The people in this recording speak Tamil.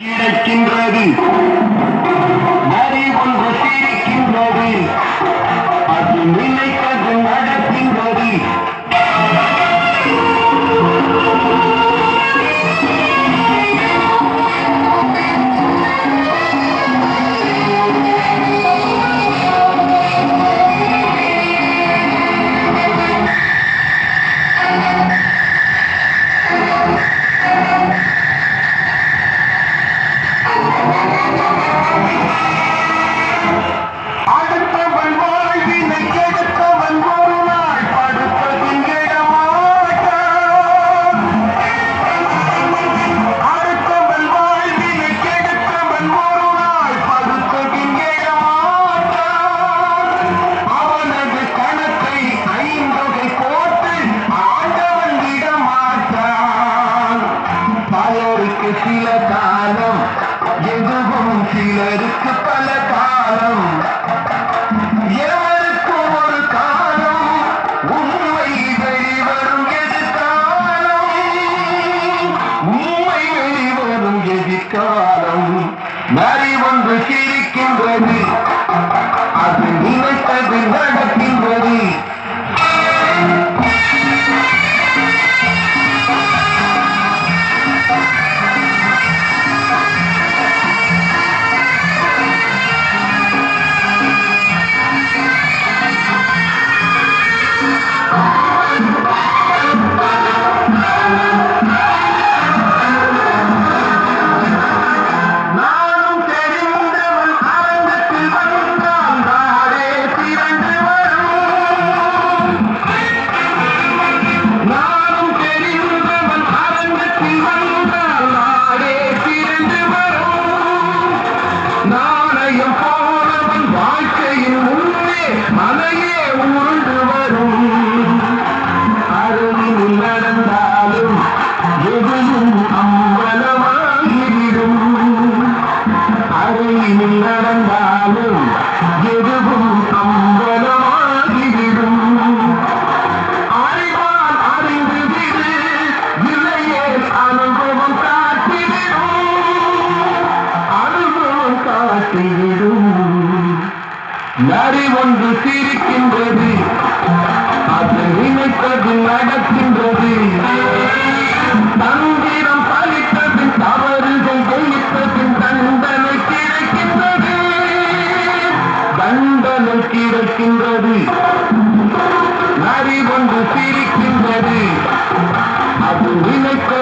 கிடைக்கின்றது நரி ஒன்று சிரிக்கின்றது அது நினைத்தது நடக்கின்றது சில காலம் எதுவும் சிலருக்கு பல காலம் எவருக்கும் ஒரு காலம் உண்மை வெளிவரும் எதிர்காலம் உண்மை வெளிவரும் எதிர்காலம் நரி ஒன்று சிரிக்கின்றது அது நினைத்தது நடக்கின்றது நடந்தாலும் எதுவும் அம்பலமாகிவிடும் அறிவால் அறிந்து விடு இல்லையே அனுபவம் காட்டிவிடும் நரி ஒன்று சிரிக்கின்றது அது நினைத்தது நடக்கின்றது தந்திரம் பலித்தது தவறுகள் ஜெயித்தது தண்டனை கிடைக்கின்றது நரி ஒன்று சிரிக்கின்றது அது நினைக்க